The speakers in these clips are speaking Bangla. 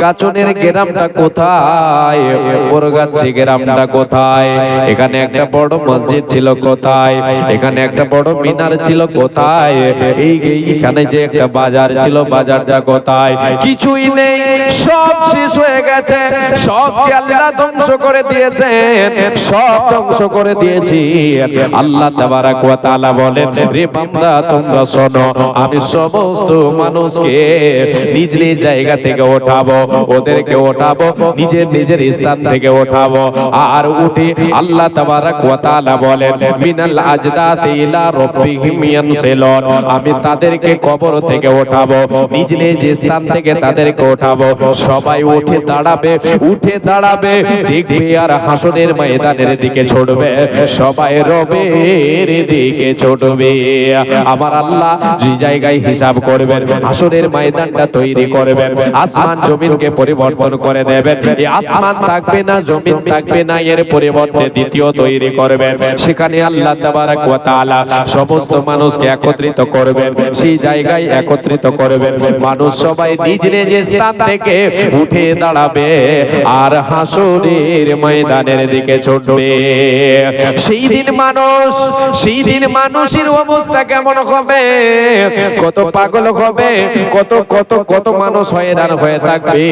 কাচনের গ্রামটা কোথায়, বরগাছি গ্রামটা কোথায়, এখানে একটা বড় মসজিদ ছিল কোথায়, এখানে একটা বড় মিনার ছিল কোথায়, এইখানে যে একটা বাজার ছিল বাজারটা কোথায়, কিছুই নেই, সব শেষ হয়ে গেছে, সব আল্লাহ ধ্বংস করে দিয়েছেন, সব ধ্বংস করে দিয়েছি। আল্লাহ তাবারাক ওয়া তাআলা বলেন, রে বান্দা তোমরা শোনো, আমি সমস্ত মানুষকে নিজ নিজ জায়গা থেকে ওঠাবো, ওদেরকে ওঠাবো, নিজের নিজের স্থান থেকে ওঠাবো, আর উঠে আল্লাহ তাবারাক ওয়া তাআলা বলেন, মিনাল আজদাতি ইলা রাব্বিহিম ইয়ানসিলুন, আমি তাদেরকে কবর থেকে ওঠাবো, নিজ নিজ স্থান থেকে তাদেরকে ওঠাবো, সবাই উঠে দাঁড়াবে, উঠে দাঁড়াবে, দেখবে আর হাসরের ময়দানের দিকে ছুটবে, সবাই রবের দিকে ছুটবে। আমার আল্লাহ যে জায়গায় হিসাব করবেন, হাসরের ময়দানটা তৈরি করবেন, আসমান জমিনকে পরিবর্তন করে দেবেন, এই আসমান থাকবে না, জমিন থাকবে না, এর পরিবর্তে দ্বিতীয় তৈরি করবেন, সেখানে আল্লাহ তাবারাক ওয়া তাআলা সমস্ত মানুষকে একত্রিত করবেন, সেই জায়গায় একত্রিত করবেন, মানুষ সবাই নিজ নিজ স্থান থেকে উঠে দাঁড়াবে আর হাসরের ময়দানের দিকে ছুটবে। সেই দিন মানুষ, সেই দিন মানুষের অবস্থা কেমন হবে, কত পাগল হবে, কত কত কত মানুষ হয়রান হয়ে থাকবে।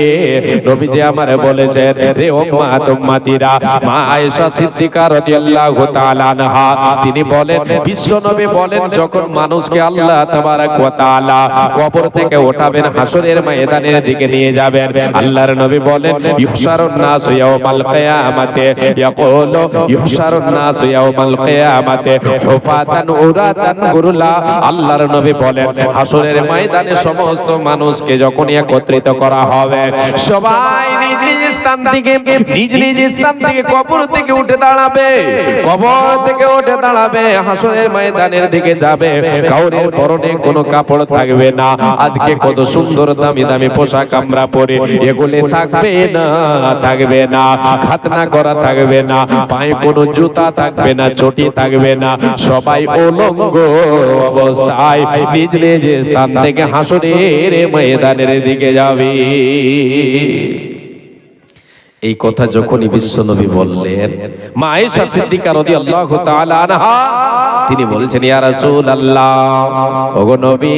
নবীজি আমারে বলেছেন, রে উম্মাত উম্মতিরা, মা আয়েশা সিদ্দিকা রাদিয়াল্লাহু তাআলা আনহা তিনি বলেন, বিশ্ব নবী বলেন, যখন মানুষকে আল্লাহ তাবারাক ওয়া তাআলা কবর থেকে ওঠাবেন, হাসরের ময়দানের দিকে নিয়ে যাবেন, আল্লাহর নবী বলেন, ইহশারুন নাস ইয়াউমাল কিয়ামাতে ইয়াকুলু ইহশারুন নাস ইয়াউমাল কিয়ামাতে হুফাতান উরাতান গুরলা। আল্লাহর নবী বলেন, হাসরের ময়দানে সমস্ত মানুষকে যখন একত্রিত করা হবে, সবাই নিজ নিজ স্থান থেকে, নিজ নিজ স্থান থেকে কবর থেকে উঠে দাঁড়াবে, কবর থেকে উঠে দাঁড়াবে, হাসরের ময়দানের দিকে যাবে, কাউরের পরনে কোনো কাপড় থাকবে না, আজকে কত সুন্দর দামি দামি পোশাক আমরা পরে, এগুলি থাকবে না, থাকবে না, খাতনা করা থাকবে না, পায়ে কোনো জুতা থাকবে না, চটি থাকবে না, সবাই উলঙ্গ অবস্থায় নিজ নিজ স্থান থেকে হাসরের ময়দানের দিকে যাবে। এই কথা যখনই বিশ্বনবী বললেন, মা আয়েশা সিদ্দিকা রাদিয়াল্লাহু তাআলা আনহা তিনি বলছেন, ইয়া রাসূলুল্লাহ, ওগো নবী,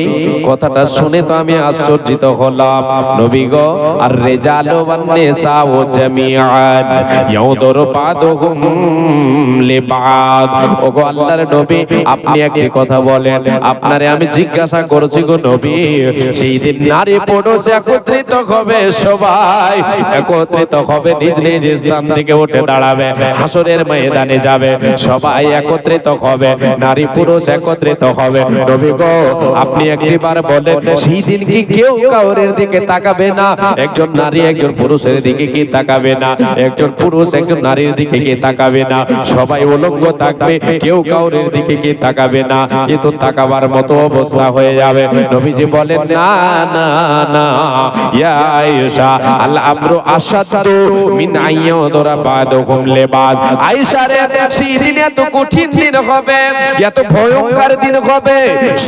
কথাটা শুনে তো আমি আশ্চর্যিত হলাম, নবী গো, আর রিজালু ওয়ান নিসাউ জামিআন ইয়াউদুরু বাদুহুম লিবাদ। ওগো আল্লাহর নবী, আপনি একটি কথা বলেন, আপনারে আমি জিজ্ঞাসা করছি গো নবী, সেই দিন নারী পুরুষ একত্রিত হবে, সবাই একত্রিত হবে, নিজ নিজ স্থান থেকে উঠে দাঁড়াবে, হাসরের ময়দানে যাবে, সবাই একত্রিত হবে, নারী পুরুষ একত্রিত হবে, নবী গো, আপনি একটিবার বলেন, সেই দিন কি কেউ কাউরের দিকে তাকাবে না, একজন নারী একজন পুরুষের দিকে কি তাকাবে না, একজন পুরুষ একজন নারীর দিকে কি তাকাবে না, সবাই উলঙ্গ থাকবে, কেউ কাউরের দিকে কি তাকাবে না, এ তো তাকাবার মতো অবস্থা হয়ে যাবে। নবীজি বলেন, না না না, ইয়া আয়েশা, আল আমরু আশাদ্দু মিন আইয়াদরা বাদুহুম লিবাদ। আয়েশা রে, সেই দিন এত কঠিন দিন হবে, এত ভয়ঙ্কর দিন হবে,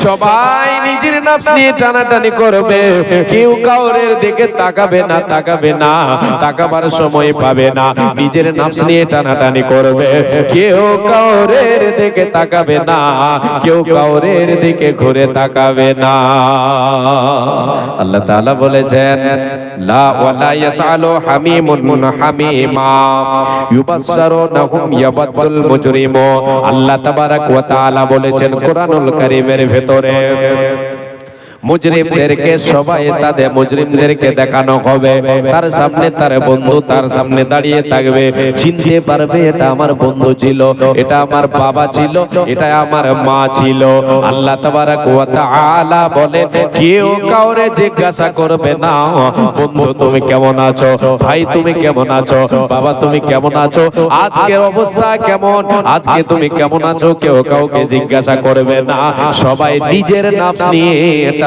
সবাই নিজের নফস নিয়ে টানাটানি করবে, কেউ কাউরের দিকে তাকাবে না, তাকাবে না, তাকাবার সময় পাবে না, নিজের নফস নিয়ে টানাটানি করবে, কেউ কাউরের দিকে তাকাবে না, কেউ কাউরের দিকে ঘুরে তাকাবে না। আল্লাহ তাআলা বলেছেন, লা ওয়ালা ইয়াসালু হামিমুন হামিমা ইউবাসসারুনহুম ইয়াবাদুল মুজরিমু। আল্লাহ তাবারাক ওয়া তাআলা বলেছেন কোরআনুল কারীমের ভেতরে, মুজরিমদেরকে সবাই তাদের মুজরিমদেরকে দেখানো হবে, তার সামনে তার বন্ধু তার সামনে দাঁড়িয়ে থাকবে, চিনতে পারবে এটা আমার বন্ধু ছিল, এটা আমার বাবা ছিল, এটা আমার মা ছিল। আল্লাহ তাবারাক ওয়া তাআলা বলেন, কেউ কাউরে জিজ্ঞাসা করবে না, বন্ধু তুমি কেমন আছো, ভাই তুমি কেমন আছো, বাবা তুমি কেমন আছো, আজকের অবস্থা কেমন, আজকে তুমি কেমন আছো, কেউ কাউকে জিজ্ঞাসা করবে না, সবাই নিজের নফস নিয়ে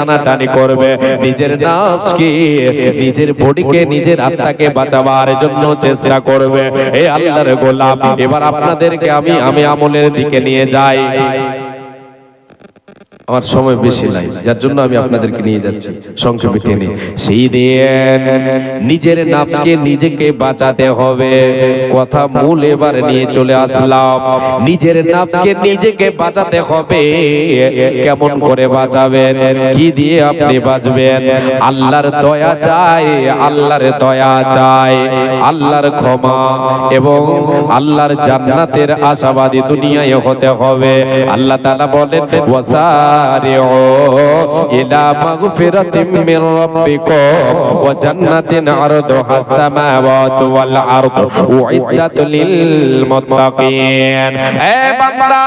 টানাটানি করবে, নিজের নফসকে, নিজের বডিকে, নিজের আত্মাকে বাঁচাবার জন্য চেষ্টা করবে। এই আল্লাহর গোলাম, এবার আপনাদেরকে আমি আমলের দিকে নিয়ে যাই। আমার সময় বেশি নাই, যার জন্য আমি আপনাদেরকে নিয়ে যাচ্ছি সংক্ষেপে টেনে। সেই দিন নিজের নফসকে নিজেকে বাঁচাতে হবে। কথা মূল এবার নিয়ে চলে আসলাম। নিজের নফসকে নিজেকে বাঁচাতে হবে। কেমন করে বাঁচাবেন? কি দিয়ে আপনি বাঁচবেন? আল্লাহর দয়া চাই, আল্লাহর দয়া চাই, আল্লাহর ক্ষমা এবং আল্লাহর জান্নাতের আশাবাদী দুনিয়ায় হতে হবে। আল্লাহ তাআলা বলেন ইলা মাগফিরাতিম মির রাব্বিকুম ওয়া জান্নাতিন আরদুহাস সামাওয়াতু ওয়াল আরদু উইদ্দাত লিল মুত্তাকিন। এ বান্দা,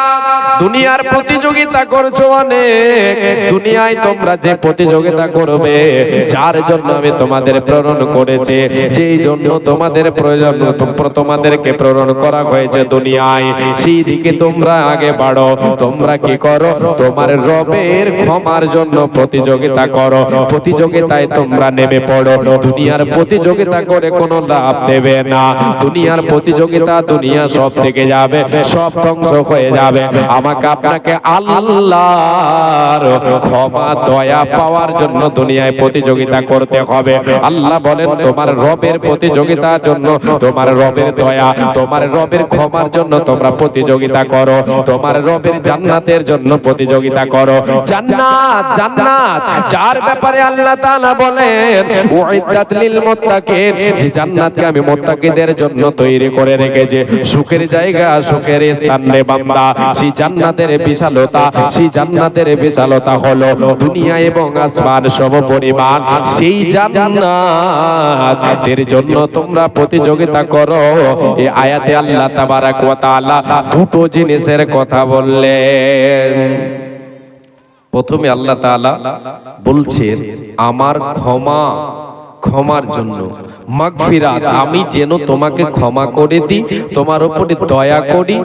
দুনিয়ার প্রতিযোগিতা করছো অনেক। দুনিয়ায় তোমরা যে প্রতিযোগিতা করবে, যার জন্য আমি তোমাদের প্রেরণ করেছি, যেই জন্য তোমাদের প্রয়োজন, তোমাদেরকে প্রেরণ করা হয়েছে দুনিয়ায়, সেই দিকে তোমরা আগে বাড়ো। তোমরা কি করো? তোমার রবের ক্ষমার জন্য প্রতিযোগিতা করো। প্রতিযোগিতায় তোমরা নেমে পড়ো। দুনিয়ার প্রতিযোগিতা করে কোনো লাভ দেবে না। দুনিয়ার প্রতিযোগিতা, দুনিয়া সব থেকে যাবে, সব ধ্বংস হয়ে যাবে। আমাকে আপনাকে আল্লাহর ক্ষমা দয়া পাওয়ার জন্য দুনিয়ায় প্রতিযোগিতা করতে হবে। আল্লাহ বলেন তোমার রবের প্রতিযোগিতার জন্য, তোমার রবের দয়া, তোমার রবের ক্ষমার জন্য তোমরা প্রতিযোগিতা করো। তোমার রবের জান্নাতের জন্য প্রতিযোগিতা করো। জান্নাত, জান্নাত যার ব্যাপারে আল্লাহ তাআলা বলেন উইদ্দাত লিল মুত্তাকিন, যে জান্নাতকে আমি মুত্তাকিদের জন্য তৈরি করে রেখেছি। সুখের জায়গা, সুখের স্থান রে বান্দা। সেই জান্নাতের বিশালতা, সেই জান্নাতের বিশালতা হলো দুনিয়া এবং আসমান সমপরিমাণ। সেই জান্নাতের জন্য তোমরা প্রতিযোগিতা করো। এই আয়াতে আল্লাহ তাবারাক ওয়া তাআলা দুটো জিনিসের কথা বললেন। প্রথমে আল্লাহ তাআলা বলছেন আমার ক্ষমা, ক্ষমার জন্য মাগফিরাত, আমি যেন তোমাকে ক্ষমা করে দিই, তোমার উপরে দয়া করি,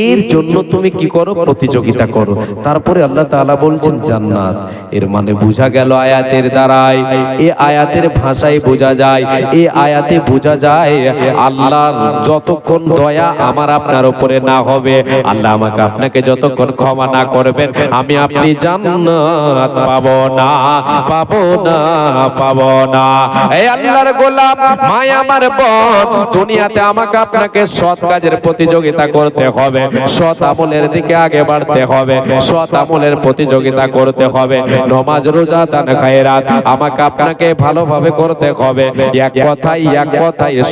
এর জন্য তুমি কি করো? প্রতিযোগিতা করো। তারপরে আল্লাহ তাআলা বলছেন জান্নাত। এর মানে বোঝা গেল আয়াতের দ্বারাই, এই আয়াতের ভাষায় বোঝা যায়, এই আয়াতে বোঝা যায় আল্লাহর যতক্ষণ দয়া আমার আপনার উপরে না হবে, আল্লাহ আমাকে আপনাকে যতক্ষণ ক্ষমা না করবেন, আমি আপনি জান্নাত পাবো না, পাবো না, পাবো না। এই আল্লাহর গোলাম, মায় আমার বোন, দুনিয়াতে আমাকে আপনাকে সৎ কাজের প্রতিযোগিতা করতে হবে, সৎ আমলের দিকে আগে বাড়তে হবে, সৎ আমলের প্রতিযোগিতা করতে হবে। নামাজ, রোজা, দান, খায়রাত আমাকে আপনাকে ভালোভাবে করতে হবে। এক কথাই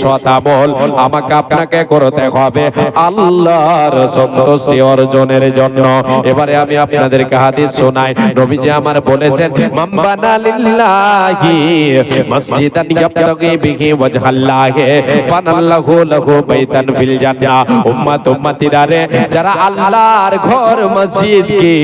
সৎ আমল আমাকে আপনাকে করতে হবে আল্লাহর সন্তুষ্টি অর্জনের জন্য। এবারে আমি আপনাদেরকে হাদিস শোনাই। নবীজি আমার বলেছেন মান বানা লিল্লাহি মসজিদান ইয়াবতাগি বিহি ওয়াজহাল্লাহি বানাল্লাহু লাহু বাইতান ফিল জান্নাহ। উম্মত, উম্মতিরা রে, যারা আল্লাহর ঘর মসজিদকে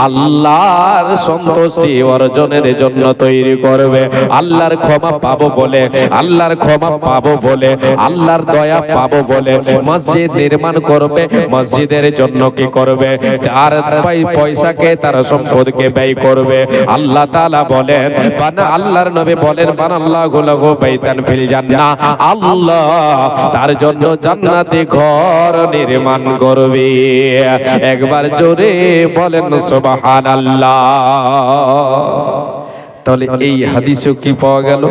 আল্লাহর সন্তুষ্টি অর্জনের জন্য তৈরি করবে, আল্লাহর ক্ষমা পাবো বলে, আল্লাহর ক্ষমা পাবো বলে, আল্লাহর দয়া পাবো বলে মসজিদ নির্মাণ করবে, মসজিদের জন্য কি করবে? তার পয়সাকে, তার সম্পদকে ব্যয় করবে। আল্লাহ তাআলা বলেন, আল্লাহর নবী বলেন বানাল্লাহু লাহু বাইতান ফিল জান্নাহ, আল্লাহ তার জন্য জান্নাতে ঘর নির্মাণ করবে। একবার জোরে বলেন সুবহানাল্লাহ। তাহলে এই হাদিসেও কি পাওয়া গেল?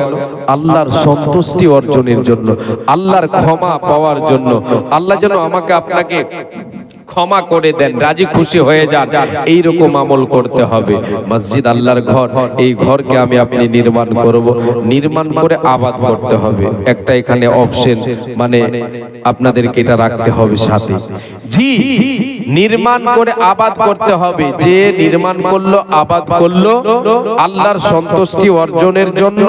আল্লাহর সন্তুষ্টি অর্জনের জন্য, আল্লাহর ক্ষমা পাওয়ার জন্য, আল্লাহ যেন আমাকে আপনাকে ক্ষমা করে দেন, রাজি খুশি হয়ে যান, এইরকম আমল করতে হবে। মসজিদ আল্লাহর ঘর, এই ঘরকে আমি আপনি নির্মাণ করব, নির্মাণ করে আবাদ করতে হবে। একটা এখানে অপশন, মানে আপনাদেরকে এটা রাখতে হবে সাথে, জি নির্মাণ করে আবাদ করতে হবে। যে নির্মাণ করলো, আবাদ করলো আল্লাহর সন্তুষ্টি অর্জনের জন্য,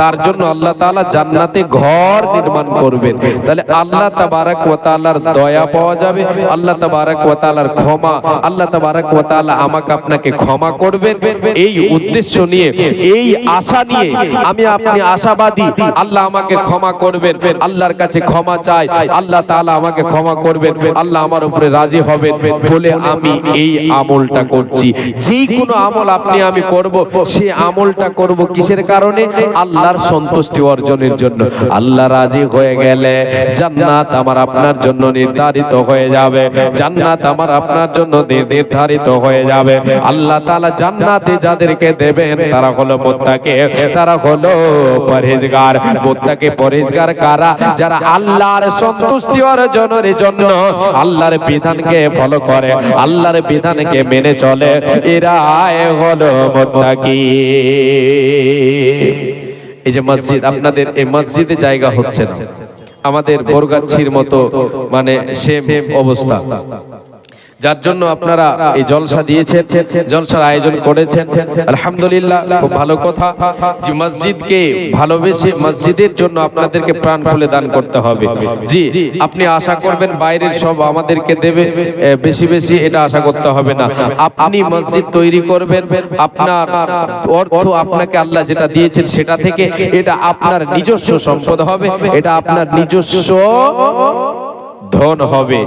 তার জন্য আল্লাহ তাআলা জান্নাতে ঘর নির্মাণ করবেন। তাহলে আল্লাহ তাবারাক ওয়া তাআলার দয়া পাওয়া যাবে, আল্লাহ তাবারাক ওয়া তাআলার ক্ষমা, আল্লাহ তাবারাক ওয়া তাআলা আমাকে আপনাকে ক্ষমা করবেন। এই উদ্দেশ্য নিয়ে, এই আশা নিয়ে আমি আপনি আশাবাদী, আল্লাহ আমাকে ক্ষমা করবেন, আল্লাহর কাছে ক্ষমা চাই, আল্লাহ তাআলা আমাকে ক্ষমা করবেন, আল্লাহ আমার উপরে রাজি হবেন বলে আমি এই আমলটা করছি। যেই কোনো আমল আপনি আমি করব, সে আমলটা করব কিসের কারণে? আল্লাহর সন্তুষ্টি অর্জনের জন্য। আল্লাহ রাজি হয়ে গেলে জান্নাত আমার আপনার জন্য নির্ধারিত হয়ে যাবে। জান্নাত আমার আপনার জন্য নির্ধারিত হয়ে যাবে। আল্লাহ তাআলা জান্নাতে যাদেরকে দেবেন তারা হলো মুত্তাকি, তারা হলো পরহেজগার। মুত্তাকি পরহেজগার কারা? যারা আল্লাহর সন্তুষ্টি অর্জনের জন্য আল্লাহর বিধানকে ফলো করে, আল্লাহর বিধানকে মেনে চলে, এরাই হলো মুত্তাকি। এই যে মসজিদ, আপনাদের এই মসজিদে জায়গা হচ্ছে না, আমাদের বরগাছির মতো মানে সেম অবস্থা, যার জন্য আপনারা এই জলসা দিয়েছেন, জলসার আয়োজন করেছেন, আলহামদুলিল্লাহ, খুব ভালো কথা। যে মসজিদকে ভালোবেসে মসজিদের জন্য আপনাদেরকে প্রাণ খুলে দান করতে হবে। জি, আপনি আশা করবেন বাইরের সব আমাদেরকে দেবে বেশি বেশি, এটা আশা করতে হবে না। আপনি মসজিদ তৈরি করবেন, আপনার অর্থ আপনাকে আল্লাহ যেটা দিয়েছেন সেটা থেকে, এটা আপনার নিজস্ব সম্পদ হবে, এটা আপনার নিজস্ব ধন হবে।